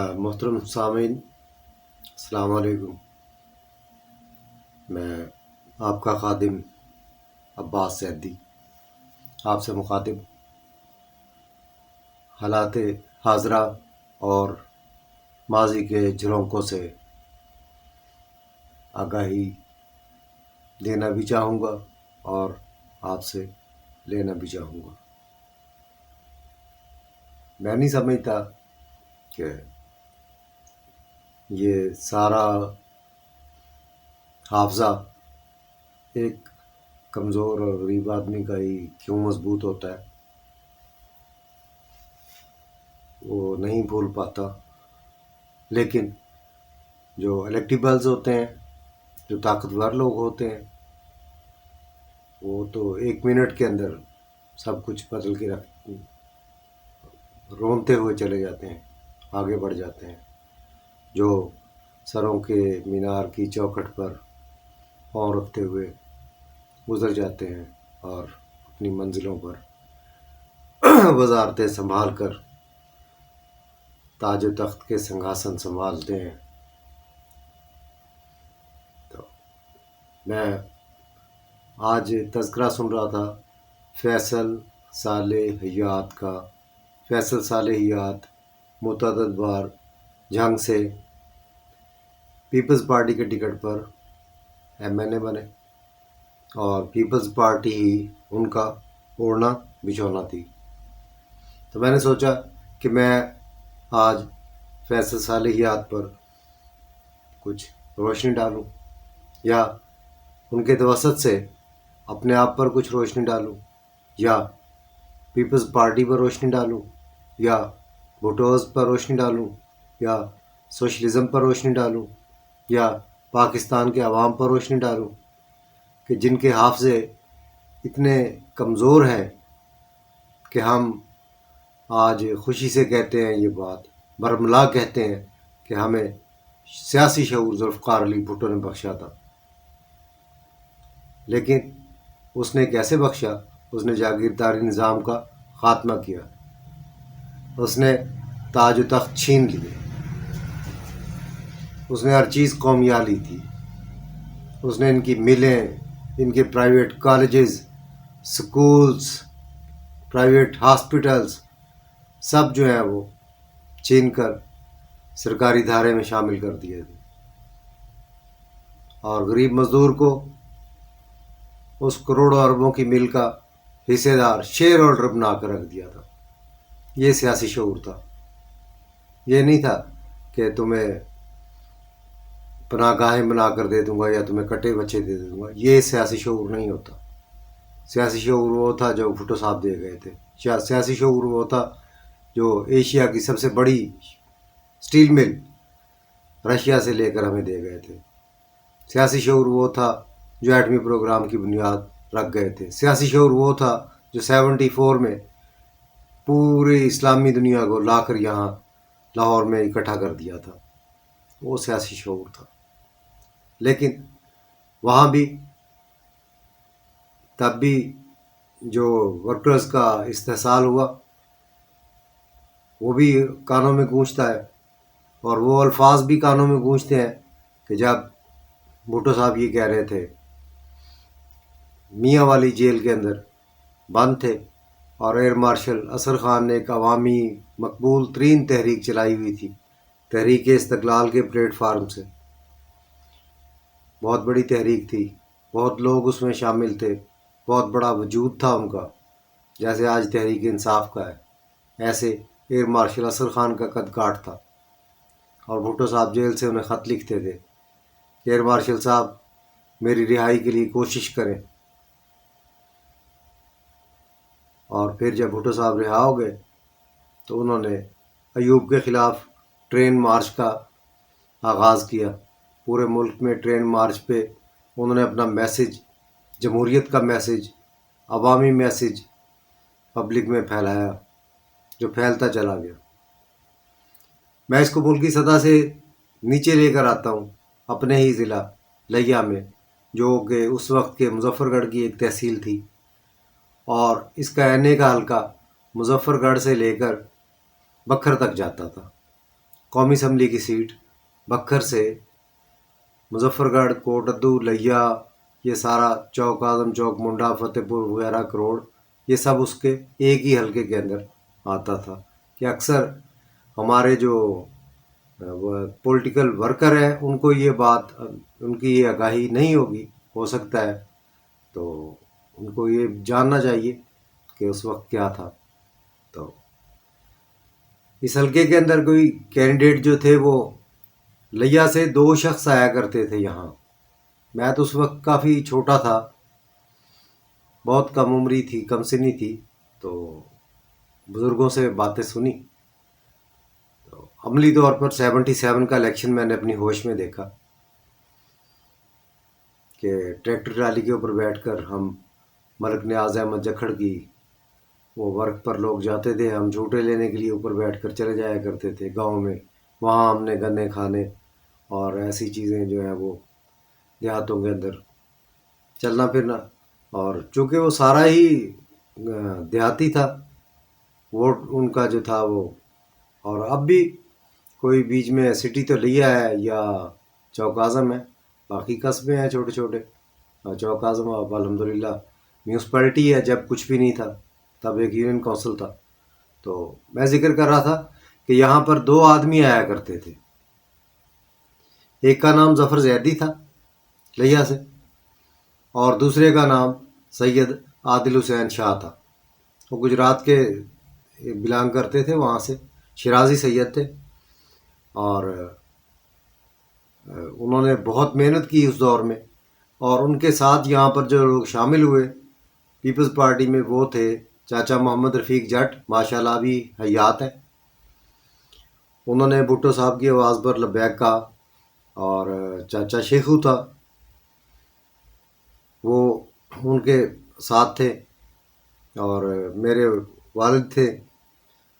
محترم سامعین، السلام علیکم۔ میں آپ کا خادم عباس سیدی آپ سے مخاطب حالات حاضرہ اور ماضی کے جھرونکوں سے آگاہی دینا بھی چاہوں گا اور آپ سے لینا بھی چاہوں گا۔ میں نہیں سمجھتا کہ یہ سارا حافظہ ایک کمزور اور غریب آدمی کا ہی کیوں مضبوط ہوتا ہے، وہ نہیں بھول پاتا۔ لیکن جو الیکٹیبلز ہوتے ہیں، جو طاقتور لوگ ہوتے ہیں، وہ تو 1 منٹ کے اندر سب کچھ بدل کے رونتے ہوئے چلے جاتے ہیں، آگے بڑھ جاتے ہیں۔ جو سروں کے مینار کی چوکھٹ پر پاؤں رکھتے ہوئے گزر جاتے ہیں اور اپنی منزلوں پر وزارتیں سنبھال کر تاج و تخت کے سنگھاسن سنبھالتے ہیں۔ تو میں آج تذکرہ سن رہا تھا فیصل صالح حیات کا۔ فیصل صالح حیات متعدد بار جنگ سے پیپلز پارٹی کے ٹکٹ پر MNA بنے اور پیپلز پارٹی ہی ان کا اوڑھنا بچھونا تھی۔ تو میں نے سوچا کہ میں آج فیصل صالح حیات پر کچھ روشنی ڈالوں، یا ان کے توسط سے اپنے آپ پر کچھ روشنی ڈالوں، یا پیپلز پارٹی پر روشنی ڈالوں، یا بھٹوز پر روشنی ڈالوں، یا سوشلزم پر روشنی ڈالوں، یا پاکستان کے عوام پر روشنی ڈالوں کہ جن کے حافظے اتنے کمزور ہیں کہ ہم آج خوشی سے کہتے ہیں، یہ بات برملا کہتے ہیں کہ ہمیں سیاسی شعور ذوالفقار علی بھٹو نے بخشا تھا۔ لیکن اس نے کیسے بخشا؟ اس نے جاگیرداری نظام کا خاتمہ کیا، اس نے تاج و تخت چھین لیے، اس نے ہر چیز قومیہ لی تھی، اس نے ان کی ملیں، ان کے private colleges, schools, private hospitals سب جو ہیں وہ چھین کر سرکاری دھارے میں شامل کر دیے تھے، اور غریب مزدور کو اس کروڑوں اربوں کی مل کا حصے دار شیئر ہولڈر بنا کر رکھ دیا تھا۔ یہ سیاسی شعور تھا۔ یہ نہیں تھا کہ تمہیں پناہ گاہیں بنا کر دے دوں گا یا تمہیں کٹے بچے دے دوں گا۔ یہ سیاسی شعور نہیں ہوتا۔ سیاسی شعور وہ تھا جو بھٹو صاحب دے گئے تھے۔ سیاسی شعور وہ تھا جو ایشیا کی سب سے بڑی سٹیل مل رشیا سے لے کر ہمیں دے گئے تھے۔ سیاسی شعور وہ تھا جو ایٹمی پروگرام کی بنیاد رکھ گئے تھے۔ سیاسی شعور وہ تھا جو 74 میں پوری اسلامی دنیا کو لا کر یہاں لاہور میں اکٹھا کر دیا تھا۔ وہ سیاسی شعور تھا۔ لیکن وہاں بھی تب بھی جو ورکرز کا استحصال ہوا وہ بھی کانوں میں گونجتا ہے، اور وہ الفاظ بھی کانوں میں گونجتے ہیں کہ جب بھٹو صاحب یہ کہہ رہے تھے، میاں والی جیل کے اندر بند تھے اور ایئر مارشل اصغر خان نے ایک عوامی مقبول ترین تحریک چلائی ہوئی تھی، تحریک استقلال کے پلیٹ فارم سے۔ بہت بڑی تحریک تھی، بہت لوگ اس میں شامل تھے، بہت بڑا وجود تھا ان کا، جیسے آج تحریک انصاف کا ہے، ایسے ایئر مارشل اصغر خان کا قد کاٹ تھا۔ اور بھٹو صاحب جیل سے انہیں خط لکھتے تھے کہ ایئر مارشل صاحب میری رہائی کے لیے کوشش کریں۔ اور پھر جب بھٹو صاحب رہا ہو گئے تو انہوں نے ایوب کے خلاف ٹرین مارچ کا آغاز کیا۔ پورے ملک میں ٹرین مارچ پہ انہوں نے اپنا میسج، جمہوریت کا میسج، عوامی میسج پبلک میں پھیلایا، جو پھیلتا چلا گیا۔ میں اس کو ملکی سطح سے نیچے لے کر آتا ہوں، اپنے ہی ضلع لیا میں، جو کہ اس وقت کے مظفر گڑھ کی ایک تحصیل تھی، اور اس کا این اے کا حلقہ مظفر گڑھ سے لے کر بکھر تک جاتا تھا۔ قومی اسمبلی کی سیٹ بکھر سے مظفر گڑھ، کوٹدو، لیا، یہ سارا چوک اعظم چوک، منڈا، فتح پور وغیرہ، کروڑ، یہ سب اس کے ایک ہی حلقے کے اندر آتا تھا. کہ اکثر ہمارے جو پولیٹیکل ورکر ہیں ان کو یہ بات، ان کی یہ آگاہی نہیں ہوگی، ہو سکتا ہے، تو ان کو یہ جاننا چاہیے کہ اس وقت کیا تھا. تو اس حلقے کے اندر کوئی کینڈیڈیٹ جو تھے وہ لیا سے 2 شخص آیا کرتے تھے یہاں. میں تو اس وقت کافی چھوٹا تھا، بہت کم عمری تھی، کم سنی تھی، تو بزرگوں سے باتیں سنی. تو عملی طور پر 77 کا الیکشن میں نے اپنی ہوش میں دیکھا کہ ٹریکٹر ٹرالی کے اوپر بیٹھ کر ہم ملک نیاز احمد جکھڑ کی وہ ورک پر لوگ جاتے تھے، ہم جھوٹے لینے کے لیے اوپر بیٹھ کر چلے جایا کرتے تھے گاؤں میں. وہاں ہم نے گنے کھانے اور ایسی چیزیں جو ہیں وہ دیہاتوں کے اندر چلنا پھرنا. اور چونکہ وہ سارا ہی دیہاتی تھا، ووٹ ان کا جو تھا وہ، اور اب بھی کوئی بیچ میں سٹی تو لیا ہے یا چوک اعظم ہے، باقی قصبے ہیں چھوٹے چھوٹے. اور چوک اعظم اب الحمدللہ میونسپلٹی ہے، جب کچھ بھی نہیں تھا تب ایک یونین کونسل تھا. تو میں ذکر کر رہا تھا کہ یہاں پر 2 آدمی آیا کرتے تھے. ایک کا نام ظفر زیدی تھا لیا سے، اور دوسرے کا نام سید عادل حسین شاہ تھا. وہ گجرات کے بلانگ کرتے تھے، وہاں سے شرازی سید تھے، اور انہوں نے بہت محنت کی اس دور میں. اور ان کے ساتھ یہاں پر جو لوگ شامل ہوئے پیپلز پارٹی میں وہ تھے چاچا محمد رفیق جٹ، ماشاءاللہ بھی حیات ہیں. انہوں نے بھٹو صاحب کی آواز پر لبیک کہا. اور چاچا شیخو تھا، وہ ان کے ساتھ تھے. اور میرے والد تھے،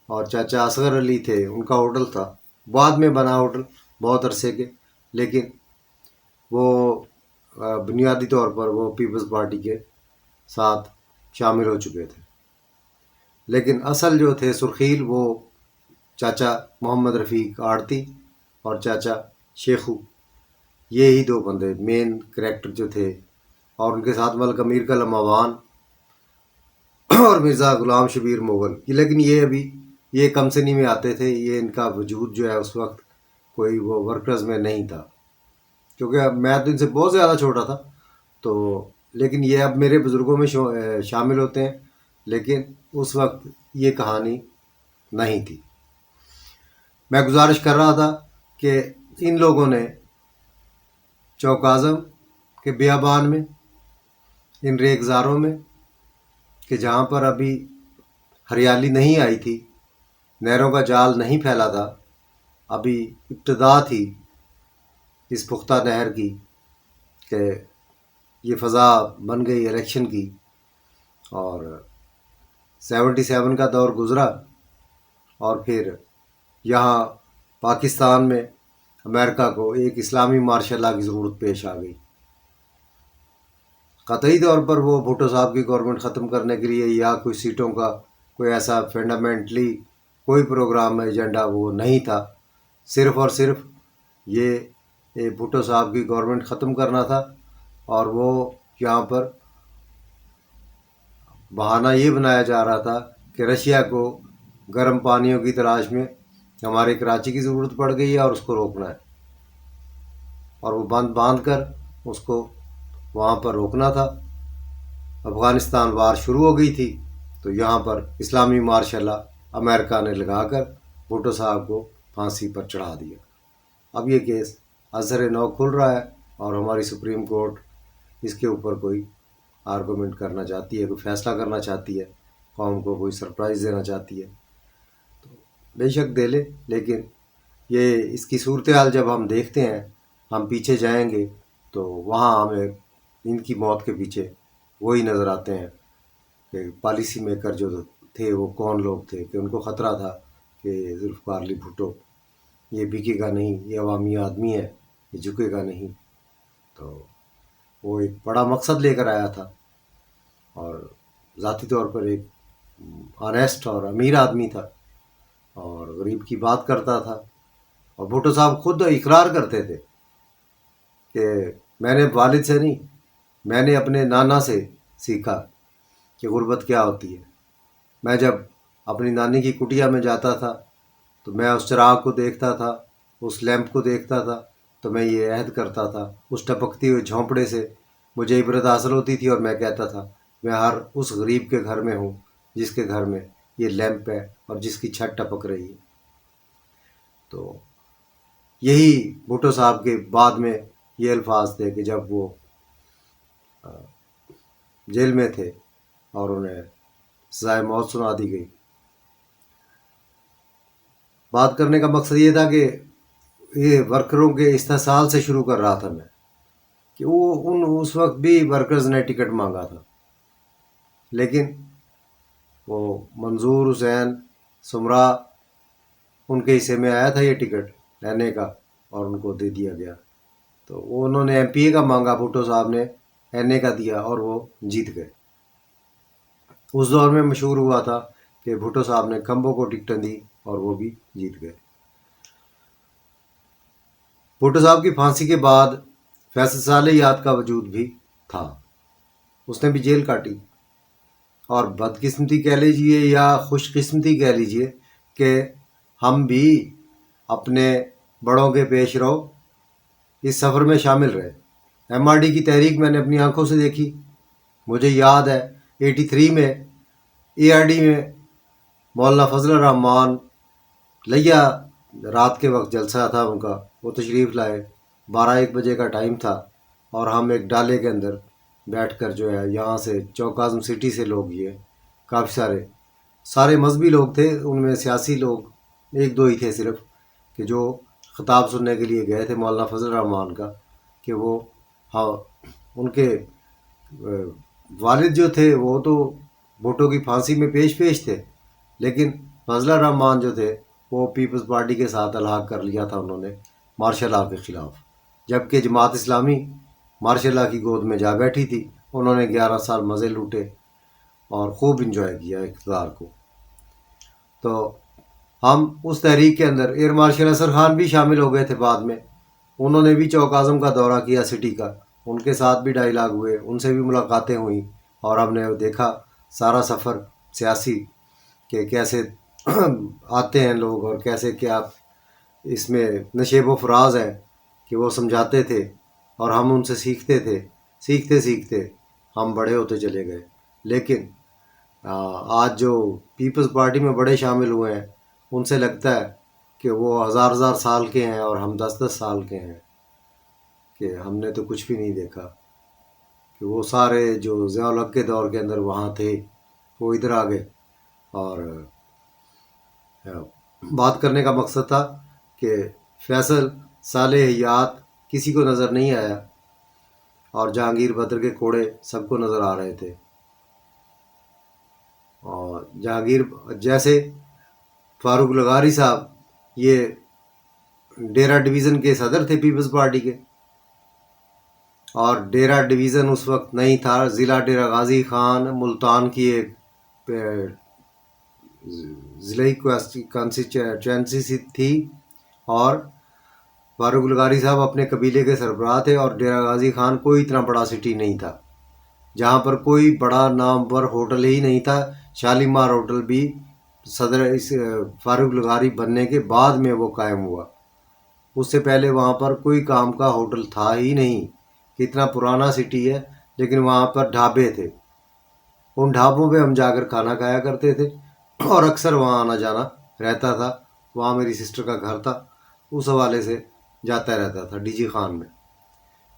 اور چاچا اصغر علی تھے، ان کا ہوٹل تھا، بعد میں بنا ہوٹل بہت عرصے کے، لیکن وہ بنیادی طور پر وہ پیپلز پارٹی کے ساتھ شامل ہو چکے تھے. لیکن اصل جو تھے سرخیل وہ چاچا محمد رفیق آڑتی اور چاچا شیخو، یہ ہی 2 بندے مین کریکٹر جو تھے. اور ان کے ساتھ ملک امیر کا لمعوان اور مرزا غلام شبیر مغل. لیکن یہ ابھی یہ کم سنی میں آتے تھے، یہ ان کا وجود جو ہے اس وقت کوئی وہ ورکرز میں نہیں تھا، کیونکہ میں تو ان سے بہت زیادہ چھوٹا تھا. تو لیکن یہ اب میرے بزرگوں میں شامل ہوتے ہیں، لیکن اس وقت یہ کہانی نہیں تھی. میں گزارش کر رہا تھا کہ ان لوگوں نے چوک اعظم کے بیابان میں، ان ریگزاروں میں، کہ جہاں پر ابھی ہریالی نہیں آئی تھی، نہروں کا جال نہیں پھیلا تھا، ابھی ابتدا تھی اس پختہ نہر کی کہ یہ فضا بن گئی الیکشن کی. اور 77 کا دور گزرا، اور پھر یہاں پاکستان میں امریکہ کو ایک اسلامی مارشل لا کی ضرورت پیش آ گئی. قطعی طور پر وہ بھٹو صاحب کی گورنمنٹ ختم کرنے کے لیے یا کوئی سیٹوں کا کوئی ایسا فنڈامنٹلی کوئی پروگرام ایجنڈا وہ نہیں تھا. صرف اور صرف یہ بھٹو صاحب کی گورنمنٹ ختم کرنا تھا. اور وہ یہاں پر بہانہ یہ بنایا جا رہا تھا کہ رشیا کو گرم پانیوں کی تلاش میں ہمارے کراچی کی ضرورت پڑ گئی ہے اور اس کو روکنا ہے، اور وہ باندھ کر اس کو وہاں پر روکنا تھا. افغانستان وار شروع ہو گئی تھی، تو یہاں پر اسلامی مارشل لا امریکہ نے لگا کر بھٹو صاحب کو پھانسی پر چڑھا دیا. اب یہ کیس ازہر نو کھل رہا ہے، اور ہماری سپریم کورٹ اس کے اوپر کوئی آرگومنٹ کرنا چاہتی ہے، کوئی فیصلہ کرنا چاہتی ہے، قوم کو کوئی سرپرائز دینا چاہتی ہے. تو بے شک دے لے، لیکن یہ اس کی صورتحال جب ہم دیکھتے ہیں، ہم پیچھے جائیں گے تو وہاں ہمیں ان کی موت کے پیچھے وہی نظر آتے ہیں کہ پالیسی میکر جو تھے وہ کون لوگ تھے، کہ ان کو خطرہ تھا کہ ذوالفقار علی بھٹو یہ بکے گا نہیں، یہ عوامی آدمی ہے، یہ جھکے گا نہیں. تو وہ ایک بڑا مقصد لے کر آیا تھا، اور ذاتی طور پر ایک آنیسٹ اور امیر آدمی تھا، اور غریب کی بات کرتا تھا. اور بھٹو صاحب خود اقرار کرتے تھے کہ میں نے والد سے نہیں، میں نے اپنے نانا سے سیکھا کہ غربت کیا ہوتی ہے۔ میں جب اپنی نانی کی کٹیا میں جاتا تھا تو میں اس چراغ کو دیکھتا تھا، اس لیمپ کو دیکھتا تھا، تو میں یہ عہد کرتا تھا، اس ٹپکتی ہوئی جھونپڑے سے مجھے عبرت حاصل ہوتی تھی، اور میں کہتا تھا میں ہر اس غریب کے گھر میں ہوں جس کے گھر میں یہ لیمپ ہے اور جس کی چھت ٹپک رہی ہے۔ تو یہی بھٹو صاحب کے بعد میں یہ الفاظ تھے کہ جب وہ جیل میں تھے اور انہیں سزائے موت سنا دی گئی۔ بات کرنے کا مقصد یہ تھا کہ یہ ورکروں کے استحصال سے شروع کر رہا تھا میں، کہ وہ اس وقت بھی ورکرز نے ٹکٹ مانگا تھا، لیکن وہ منظور حسین سمرا ان کے حصے میں آیا تھا یہ ٹکٹ لینے کا، اور ان کو دے دیا گیا۔ تو انہوں نے ایم پی اے کا مانگا، بھٹو صاحب نے این اے کا دیا اور وہ جیت گئے۔ اس دور میں مشہور ہوا تھا کہ بھٹو صاحب نے کھمبوں کو ٹکٹیں دی اور وہ بھی جیت گئے۔ بھٹو صاحب کی پھانسی کے بعد فیصل صالح یاد کا وجود بھی تھا، اس نے بھی جیل کاٹی، اور بدقسمتی کہہ لیجئے یا خوش قسمتی کہہ لیجئے کہ ہم بھی اپنے بڑوں کے پیش رو اس سفر میں شامل رہے۔ ایم آر ڈی کی تحریک میں نے اپنی آنکھوں سے دیکھی۔ مجھے یاد ہے 83 میں اے آر ڈی میں مولانا فضل الرحمان لیا رات کے وقت جلسہ تھا ان کا، وہ تشریف لائے، 12-1 بجے کا ٹائم تھا، اور ہم ایک ڈالے کے اندر بیٹھ کر جو ہے یہاں سے چوک اعظم سٹی سے لوگ، یہ کافی سارے مذہبی لوگ تھے، ان میں سیاسی لوگ 1-2 ہی تھے صرف، کہ جو خطاب سننے کے لیے گئے تھے مولانا فضل الرحمان کا، کہ وہ ان کے والد جو تھے وہ تو بھٹو کی پھانسی میں پیش تھے، لیکن فضل الرحمان جو تھے وہ پیپلز پارٹی کے ساتھ الحاق کر لیا تھا انہوں نے مارشل لاء کے خلاف، جبکہ جماعت اسلامی مارشل لاء کی گود میں جا بیٹھی تھی۔ انہوں نے 11 سال مزے لوٹے اور خوب انجوائے کیا اقتدار کو۔ تو ہم اس تحریک کے اندر ایئر مارشل اصغر خان بھی شامل ہو گئے تھے بعد میں، انہوں نے بھی چوک اعظم کا دورہ کیا سٹی کا، ان کے ساتھ بھی ڈائیلاگ ہوئے، ان سے بھی ملاقاتیں ہوئیں، اور ہم نے دیکھا سارا سفر سیاسی کہ کیسے آتے ہیں لوگ اور کیسے کیا اس میں نشیب و فراز ہیں، کہ وہ سمجھاتے تھے اور ہم ان سے سیکھتے تھے، سیکھتے سیکھتے ہم بڑے ہوتے چلے گئے۔ لیکن آج جو پیپلز پارٹی میں بڑے شامل ہوئے ہیں ان سے لگتا ہے کہ وہ ہزار سال کے ہیں اور ہم 10 سال کے ہیں، کہ ہم نے تو کچھ بھی نہیں دیکھا، کہ وہ سارے جو ضیاء الحق کے دور کے اندر وہاں تھے وہ ادھر آ گئے۔ اور بات کرنے کا مقصد تھا کہ فیصل صالح یاد کسی کو نظر نہیں آیا، اور جہانگیر بدر کے کوڑے سب کو نظر آ رہے تھے، اور جہانگیر جیسے فاروق لغاری صاحب یہ ڈیرہ ڈویژن کے صدر تھے پیپلز پارٹی کے، اور ڈیرہ ڈویژن اس وقت نہیں تھا، ضلع ڈیرہ غازی خان ملتان کی ایک ضلعی کانسٹیچوئنسی تھی، اور فاروق لغاری صاحب اپنے قبیلے کے سربراہ تھے، اور ڈیرہ غازی خان کوئی اتنا بڑا سٹی نہیں تھا جہاں پر کوئی بڑا نامور ہوٹل ہی نہیں تھا۔ شالیمار ہوٹل بھی صدر اس فاروق لغاری بننے کے بعد میں وہ قائم ہوا، اس سے پہلے وہاں پر کوئی کام کا ہوٹل تھا ہی نہیں، کہ اتنا پرانا سٹی ہے، لیکن وہاں پر ڈھابے تھے، ان ڈھابوں پہ ہم جا کر کھانا کھایا کرتے تھے، اور اکثر وہاں آنا جانا رہتا تھا، وہاں میری سسٹر کا گھر تھا، اس حوالے سے جاتا رہتا تھا ڈی جی خان میں۔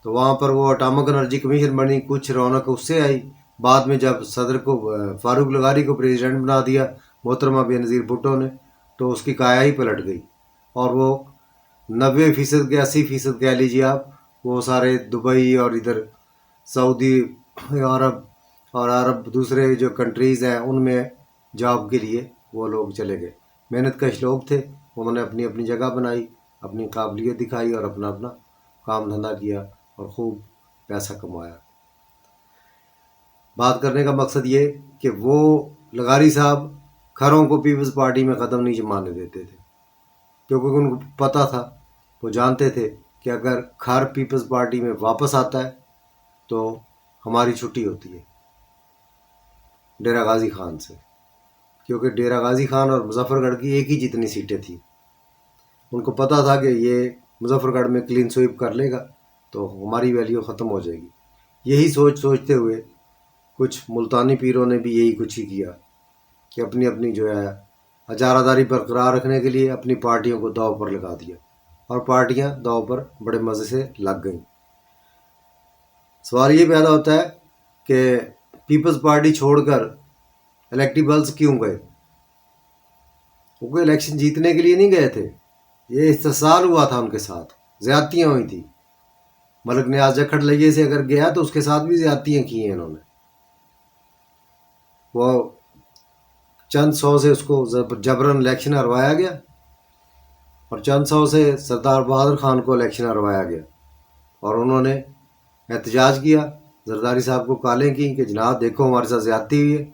تو وہاں پر وہ اٹامک انرجی کمیشن بنی، کچھ رونق اس سے آئی، بعد میں جب صدر کو فاروق لغاری کو پریزیڈنٹ بنا دیا محترمہ بے نظیر بھٹو نے، تو اس کی کایا ہی پلٹ گئی، اور وہ 90% کے 80% کہہ لیجیے آپ، وہ سارے دبئی اور ادھر سعودی عرب دوسرے جو کنٹریز ہیں ان میں جاب کے لیے وہ لوگ چلے گئے۔ محنت کش لوگ تھے، انہوں نے اپنی اپنی جگہ بنائی، اپنی قابلیت دکھائی، اور اپنا اپنا کام دھندہ کیا اور خوب پیسہ کمایا۔ بات کرنے کا مقصد یہ کہ وہ لغاری صاحب کھروں کو پیپلز پارٹی میں قدم نہیں جمانے دیتے تھے۔ کیونکہ ان کو پتہ تھا، وہ جانتے تھے کہ اگر کھار پیپلز پارٹی میں واپس آتا ہے تو ہماری چھٹی ہوتی ہے ڈیرہ غازی خان سے، کیونکہ ڈیرہ غازی خان اور مظفر گڑھ کی ایک ہی جتنی سیٹیں تھیں۔ ان کو پتہ تھا کہ یہ مظفر گڑھ میں کلین سویپ کر لے گا تو ہماری ویلیو ختم ہو جائے گی۔ یہی سوچتے ہوئے کچھ ملتانی پیروں نے بھی یہی کچھ ہی کیا کہ اپنی اپنی جو ہے اجارہ داری برقرار رکھنے کے لیے اپنی پارٹیوں کو داؤ پر لگا دیا، اور پارٹیاں داؤ پر بڑے مزے سے لگ گئیں۔ سوال یہ پیدا ہوتا ہے کہ پیپلز پارٹی چھوڑ کر الیکٹیبلز کیوں گئے؟ وہ کوئی الیکشن جیتنے کے لیے نہیں گئے تھے، یہ استحصال ہوا تھا، ان کے ساتھ زیادتیاں ہوئی تھیں۔ ملک نیاز جکھڑ لئیے سے اگر گیا تو اس کے ساتھ بھی زیادتیاں کی ہیں انہوں نے۔ وہ چند سو سے اس کو جبراً الیکشن ہروایا گیا، اور چند سو سے سردار بہادر خان کو الیکشن ہروایا گیا، اور انہوں نے احتجاج کیا، زرداری صاحب کو کالیں کی کہ جناب دیکھو ہمارے ساتھ زیادتی ہوئی ہے،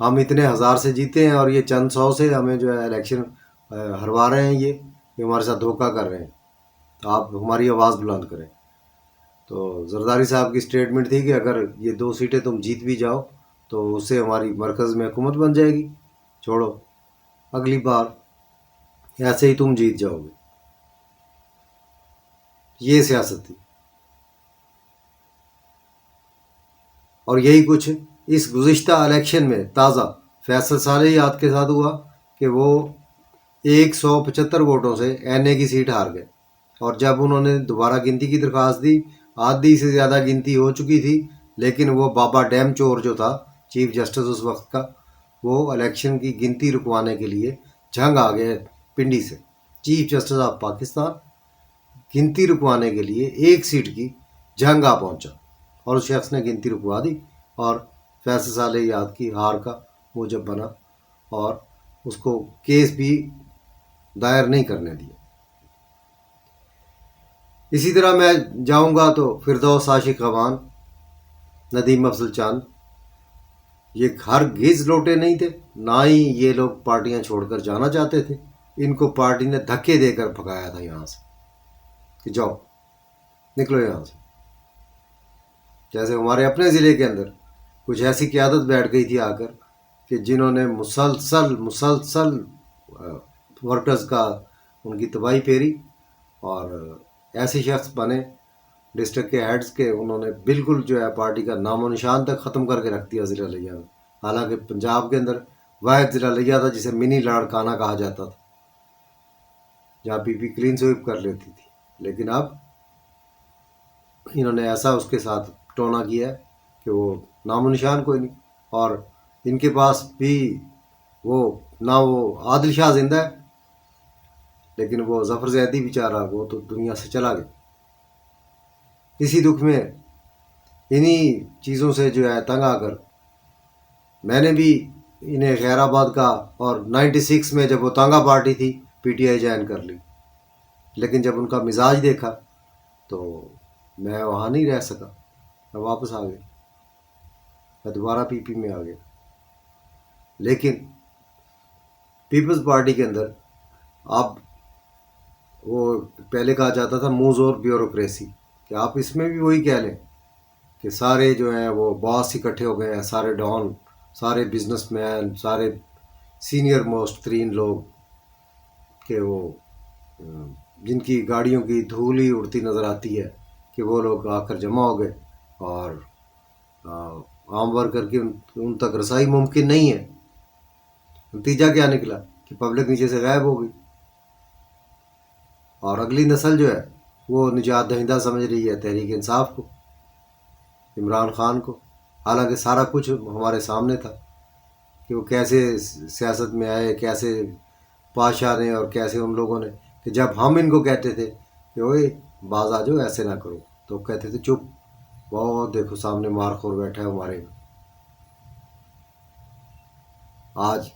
ہم اتنے ہزار سے جیتے ہیں اور یہ چند سو سے ہمیں جو ہے الیکشن ہروا رہے ہیں، یہ ہمارے ساتھ دھوکہ کر رہے ہیں، تو آپ ہماری آواز بلند کریں۔ تو زرداری صاحب کی اسٹیٹمنٹ تھی کہ اگر یہ 2 سیٹیں تم جیت بھی جاؤ تو اس سے ہماری مرکز میں حکومت بن جائے گی، چھوڑو اگلی بار ایسے ہی تم جیت جاؤ گے۔ یہ سیاست تھی، اور یہی کچھ اس گزشتہ الیکشن میں تازہ فیصل صالحیات کے ساتھ ہوا کہ وہ 175 ووٹوں سے این اے کی سیٹ ہار گئے، اور جب انہوں نے دوبارہ گنتی کی درخواست دی، آدھی سے زیادہ گنتی ہو چکی تھی، لیکن وہ بابا ڈیم چور جو تھا چیف جسٹس اس وقت کا، وہ الیکشن کی گنتی رکوانے کے لیے جھنگ آ گئے پنڈی سے۔ چیف جسٹس آف پاکستان گنتی رکوانے کے لیے 1 سیٹ کی جھنگ آ پہنچا، اور اس شخص نے گنتی رکوا دی، اور فیصل صالحیات کی ہار کا موجب بنا، اور اس کو کیس بھی دائر نہیں کرنے دیا۔ اسی طرح میں جاؤں گا تو فردوس عاشق خوان، ندیم افضل چاند، یہ ہرگز لوٹے نہیں تھے، نہ ہی یہ لوگ پارٹیاں چھوڑ کر جانا چاہتے تھے۔ ان کو پارٹی نے دھکے دے کر پھگایا تھا یہاں سے کہ جاؤ نکلو یہاں سے۔ جیسے ہمارے اپنے ضلع کے اندر کچھ ایسی قیادت بیٹھ گئی تھی آ کر کہ جنہوں نے مسلسل ورکرز کا ان کی تباہی پھیری، اور ایسے شخص بنے ڈسٹرکٹ کے ہیڈز کے، انہوں نے بالکل جو ہے پارٹی کا نام و نشان تک ختم کر کے رکھ دیا ضلع لیا میں۔ حالانکہ پنجاب کے اندر واحد ضلع لیا تھا جسے منی لاڑکانہ کہا جاتا تھا، جہاں پی پی کلین سویپ کر لیتی تھی، لیکن اب انہوں نے ایسا اس کے ساتھ ٹونا کیا ہے کہ وہ نام و نشان کوئی نہیں، اور ان کے پاس بھی وہ نہ وہ عادل شاہ زندہ ہے، لیکن وہ ظفر زیدی بیچارہ وہ تو دنیا سے چلا گیا۔ اسی دکھ میں انہی چیزوں سے جو ہے تنگ آ کر میں نے بھی انہیں خیر آباد کا، اور 96 میں جب وہ تانگا پارٹی تھی پی ٹی آئی جوائن کر لی، لیکن جب ان کا مزاج دیکھا تو میں وہاں نہیں رہ سکا، میں واپس آ گیا، میں دوبارہ پی پی میں آ گیا۔ لیکن پیپلز پارٹی کے اندر اب وہ پہلے کہا جاتا تھا منہ زور بیوروکریسی، کہ آپ اس میں بھی وہی کہہ لیں کہ سارے جو ہیں وہ باس اکٹھے ہو گئے ہیں، سارے ڈان، سارے بزنس مین، سارے سینئر موسٹ ترین لوگ، کہ وہ جن کی گاڑیوں کی دھول ہی اڑتی نظر آتی ہے، کہ وہ لوگ آ کر جمع ہو گئے، اور عام ورکر کی ان تک رسائی ممکن نہیں ہے۔ نتیجہ کیا نکلا کہ پبلک نیچے سے غائب ہو گئی، اور اگلی نسل جو ہے وہ نجات دہندہ سمجھ رہی ہے تحریک انصاف کو، عمران خان کو، حالانکہ سارا کچھ ہمارے سامنے تھا کہ وہ کیسے سیاست میں آئے، کیسے پاشا نے اور کیسے ان لوگوں نے، کہ جب ہم ان کو کہتے تھے کہ اوئے باز آ جاؤ ایسے نہ کرو، تو کہتے تھے چپ، بہت دیکھو سامنے مار خور بیٹھا ہے ہمارے۔ آج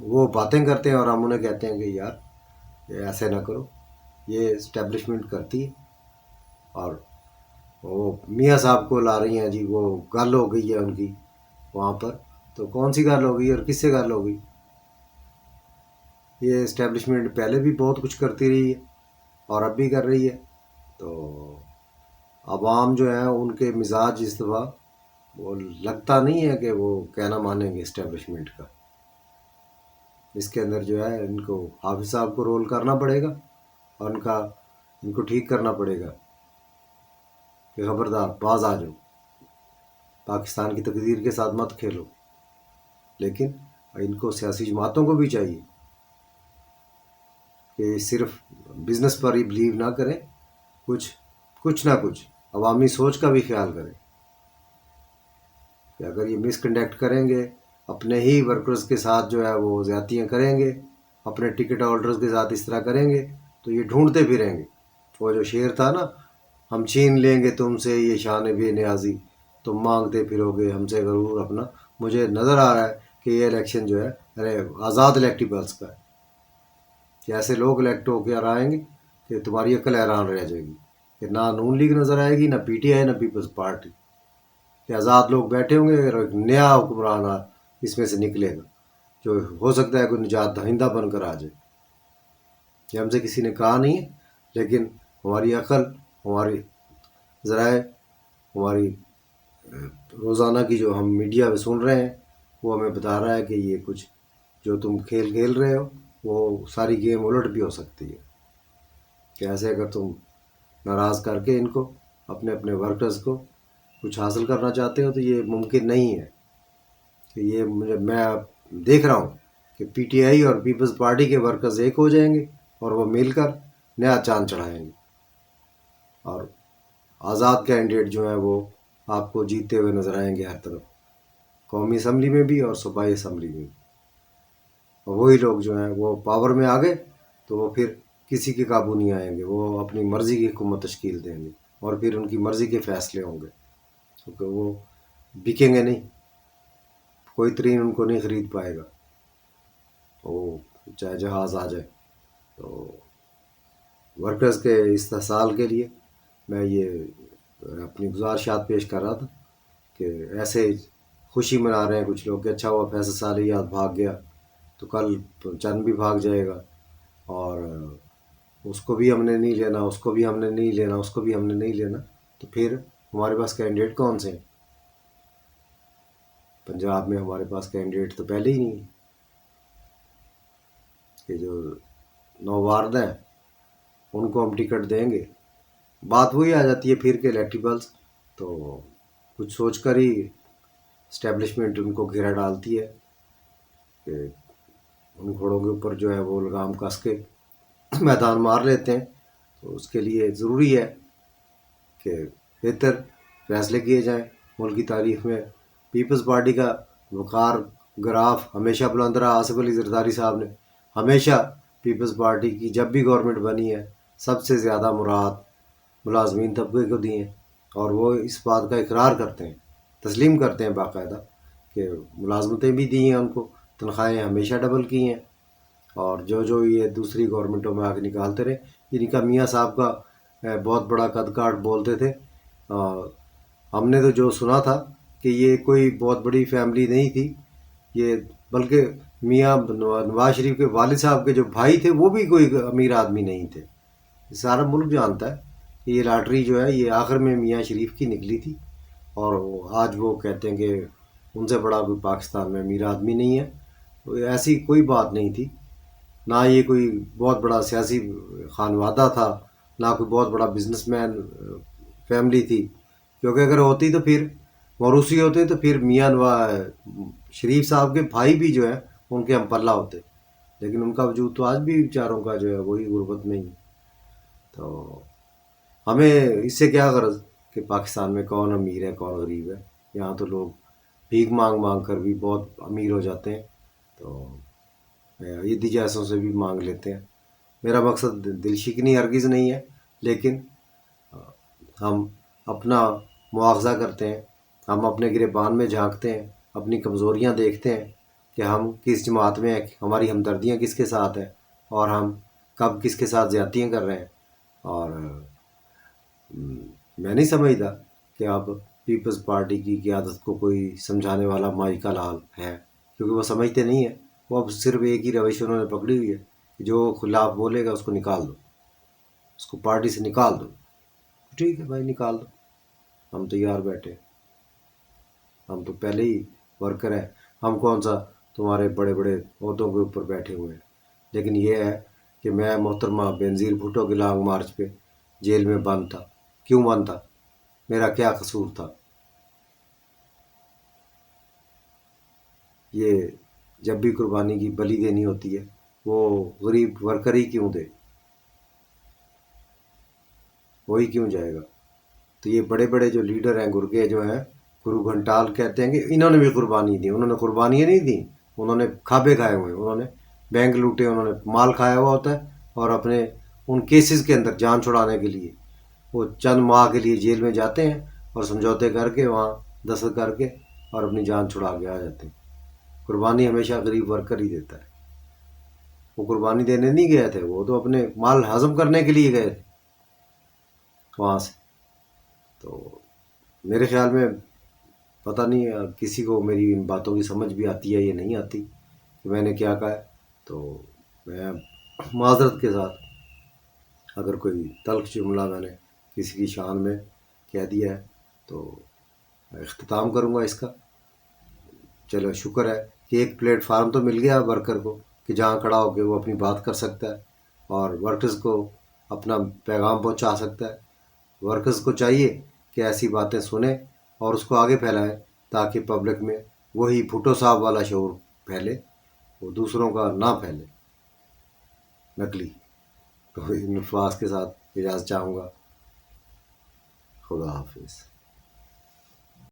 وہ باتیں کرتے ہیں اور ہم انہیں کہتے ہیں کہ یار یہ ایسے نہ کرو، یہ اسٹیبلشمنٹ کرتی ہے، اور وہ میاں صاحب کو لا رہی ہیں جی، وہ گل ہو گئی ہے ان کی وہاں پر، تو کون سی گل ہو گئی اور کس سے گل ہو گئی؟ یہ اسٹیبلشمنٹ پہلے بھی بہت کچھ کرتی رہی ہے اور اب بھی کر رہی ہے، تو عوام جو ہے ان کے مزاج اس دفعہ وہ لگتا نہیں ہے کہ وہ کہنا مانیں گے اسٹیبلشمنٹ کا. اس کے اندر جو ہے ان کو حافظ صاحب کو رول کرنا پڑے گا اور ان کو ٹھیک کرنا پڑے گا کہ خبردار باز آ جاؤ، پاکستان کی تقدیر کے ساتھ مت کھیلو. لیکن ان کو سیاسی جماعتوں کو بھی چاہیے کہ صرف بزنس پر ہی بلیو نہ کریں، کچھ نہ کچھ عوامی سوچ کا بھی خیال کریں کہ اگر یہ مس کنڈکٹ کریں گے، اپنے ہی ورکرز کے ساتھ جو ہے وہ زیادتیاں کریں گے، اپنے ٹکٹ ہولڈرز کے ساتھ اس طرح کریں گے، تو یہ ڈھونڈتے پھریں گے. وہ جو شعر تھا نا، ہم چھین لیں گے تم سے یہ شان بے نیازی، تم مانگتے پھرو گے ہم سے غرور اپنا. مجھے نظر آ رہا ہے کہ یہ الیکشن جو ہے آزاد الیکٹیبلس کا ہے، کہ ایسے لوگ الیکٹ ہو کے آئیں گے کہ تمہاری عقل حیران رہ جائے گی کہ نہ نون لیگ نظر آئے گی، نہ پی ٹی آئی، نہ پیپلز پارٹی، کہ آزاد لوگ بیٹھے ہوں گے اور ایک نیا حکمران اس میں سے نکلے گا جو ہو سکتا ہے کوئی نجات دہندہ بن کر آ جائے. یہ ہم سے کسی نے کہا نہیں ہے، لیکن ہماری عقل، ہماری ذرائع، ہماری روزانہ کی جو ہم میڈیا میں سن رہے ہیں وہ ہمیں بتا رہا ہے کہ یہ کچھ جو تم کھیل رہے ہو وہ ساری گیم الٹ بھی ہو سکتی ہے. کہ ایسے اگر تم ناراض کر کے ان کو اپنے ورکرز کو کچھ حاصل کرنا چاہتے ہو تو یہ ممکن نہیں ہے. کہ یہ میں دیکھ رہا ہوں کہ پی ٹی آئی اور پیپلز پارٹی کے ورکرز ایک ہو جائیں گے اور وہ مل کر نیا چاند چڑھائیں گے، اور آزاد کینڈیڈیٹ جو ہیں وہ آپ کو جیتتے ہوئے نظر آئیں گے ہر طرف، قومی اسمبلی میں بھی اور صوبائی اسمبلی میں بھی. اور وہی لوگ جو ہیں وہ پاور میں آ گئے تو وہ پھر کسی کے قابو نہیں آئیں گے، وہ اپنی مرضی کی حکومت تشکیل دیں گے اور پھر ان کی مرضی کے فیصلے ہوں گے، کیونکہ وہ بکیں گے نہیں، کوئی ترین ان کو نہیں خرید پائے گا، وہ چاہے جہاز آ جائے. تو ورکرز کے استحصال کے لیے میں یہ اپنی گزارشات پیش کر رہا تھا کہ ایسے خوشی منا رہے ہیں کچھ لوگ کہ اچھا ہوا فیصل صالحیات بھاگ گیا تو کل چند بھی بھاگ جائے گا، اور اس کو بھی ہم نے نہیں لینا، اس کو بھی ہم نے نہیں لینا، اس کو بھی ہم نے نہیں لینا. تو پھر ہمارے پاس کینڈیڈیٹ کون سے ہیں؟ پنجاب میں ہمارے پاس کینڈیڈیٹ تو پہلے ہی نہیں ہے، کہ جو نووارد ہیں ان کو ہم ٹکٹ دیں گے. بات وہی آ جاتی ہے پھر کہ الیکٹیبلس تو کچھ سوچ کر ہی اسٹیبلشمنٹ ان کو گھیرا ڈالتی ہے کہ ان گھوڑوں کے اوپر جو ہے وہ لگام کس کے میدان مار لیتے ہیں. تو اس کے لیے ضروری ہے کہ بہتر فیصلے کیے جائیں ملک کی تاریخ میں. پیپلز پارٹی کا وقار گراف ہمیشہ بلند رہا. آصف علی زرداری صاحب نے ہمیشہ پیپلز پارٹی کی جب بھی گورنمنٹ بنی ہے سب سے زیادہ مراد ملازمین طبقے کو دی ہیں، اور وہ اس بات کا اقرار کرتے ہیں، تسلیم کرتے ہیں باقاعدہ کہ ملازمتیں بھی دی ہیں ان کو، تنخواہیں ہمیشہ ڈبل کی ہیں. اور جو یہ دوسری گورنمنٹوں میں آ کے نکالتے رہے. ان کا میاں صاحب کا بہت بڑا قد کاٹ بولتے تھے. ہم نے تو جو سنا تھا کہ یہ کوئی بہت بڑی فیملی نہیں تھی، یہ بلکہ میاں نواز شریف کے والد صاحب کے جو بھائی تھے وہ بھی کوئی امیر آدمی نہیں تھے. سارا ملک جانتا ہے کہ یہ لاٹری جو ہے یہ آخر میں میاں شریف کی نکلی تھی، اور آج وہ کہتے ہیں کہ ان سے بڑا کوئی پاکستان میں امیر آدمی نہیں ہے. ایسی کوئی بات نہیں تھی، نہ یہ کوئی بہت بڑا سیاسی خانوادہ تھا، نہ کوئی بہت بڑا بزنس مین فیملی تھی. کیونکہ اگر ہوتی تو پھر موروثی ہوتے تو پھر میاں شریف صاحب کے بھائی بھی جو ہے ان کے ہم پلہ ہوتے، لیکن ان کا وجود تو آج بھی بیچاروں کا جو ہے وہی غربت میں ہی. تو ہمیں اس سے کیا غرض کہ پاکستان میں کون امیر ہے کون غریب ہے؟ یہاں تو لوگ بھیک مانگ مانگ کر بھی بہت امیر ہو جاتے ہیں، تو عیدی جیسوں سے بھی مانگ لیتے ہیں. میرا مقصد دل شکنی ہرگز نہیں ہے، لیکن ہم اپنا مواخذہ کرتے ہیں، ہم اپنے گریبان میں جھانکتے ہیں، اپنی کمزوریاں دیکھتے ہیں کہ ہم کس جماعت میں ہیں، ہماری ہمدردیاں کس کے ساتھ ہیں، اور ہم کب کس کے ساتھ زیادتیاں کر رہے ہیں. اور میں نہیں سمجھتا کہ اب پیپلز پارٹی کی قیادت کو کوئی سمجھانے والا مائی کا لال ہے، کیونکہ وہ سمجھتے نہیں ہیں. وہ اب صرف ایک ہی روش انہوں نے پکڑی ہوئی ہے کہ جو خلاف بولے گا اس کو نکال دو، اس کو پارٹی سے نکال دو۔ ٹھیک ہے بھائی، نکال دو، ہم تیار بیٹھے، ہم تو پہلے ہی ورکر ہیں، ہم کون سا تمہارے بڑے بڑے عہدوں کے اوپر بیٹھے ہوئے ہیں۔ لیکن یہ ہے کہ میں محترمہ بینظیر بھٹو کے لانگ مارچ پہ جیل میں بند تھا۔ کیوں بند تھا؟ میرا کیا قصور تھا؟ یہ جب بھی قربانی کی بلی دینی ہوتی ہے وہ غریب ورکر ہی کیوں دے؟ وہی کیوں جائے گا؟ تو یہ بڑے بڑے جو لیڈر ہیں گرگے جو ہیں، گرو گھنٹال کہتے ہیں کہ انہوں نے بھی قربانی دی۔ انہوں نے قربانیاں نہیں دیں، انہوں نے کھابے کھائے ہوئے ہیں، انہوں نے بینک لوٹے، انہوں نے مال کھایا ہوا ہوتا ہے، اور اپنے ان کیسز کے اندر جان چھڑانے کے لیے وہ چند ماہ کے لیے جیل میں جاتے ہیں اور سمجھوتے کر کے وہاں دستخط کر کے اور اپنی جان چھڑا کے آ جاتے ہیں۔ قربانی ہمیشہ غریب ورکر ہی دیتا ہے۔ وہ قربانی دینے نہیں گئے تھے، وہ تو اپنے مال ہضم کرنے کے لیے گئے تھے وہاں سے۔ تو میرے خیال میں پتہ نہیں کسی کو میری ان باتوں کی سمجھ بھی آتی ہے یا نہیں آتی کہ میں نے کیا کہا ہے۔ تو میں معذرت کے ساتھ اگر کوئی تلخ جملہ میں نے کسی کی شان میں کہہ دیا ہے تو میں اختتام کروں گا اس کا۔ چلو شکر ہے کہ ایک پلیٹ فارم تو مل گیا ورکر کو کہ جہاں کھڑا ہو کے وہ اپنی بات کر سکتا ہے اور ورکرز کو اپنا پیغام پہنچا سکتا ہے۔ ورکرز کو چاہیے کہ ایسی باتیں سنیں اور اس کو آگے پھیلائیں تاکہ پبلک میں وہی بھٹو صاحب والا شعور پھیلے، وہ دوسروں کا نہ پھیلے نقلی۔ تو ان الفاظ کے ساتھ اجازت چاہوں گا۔ خدا حافظ۔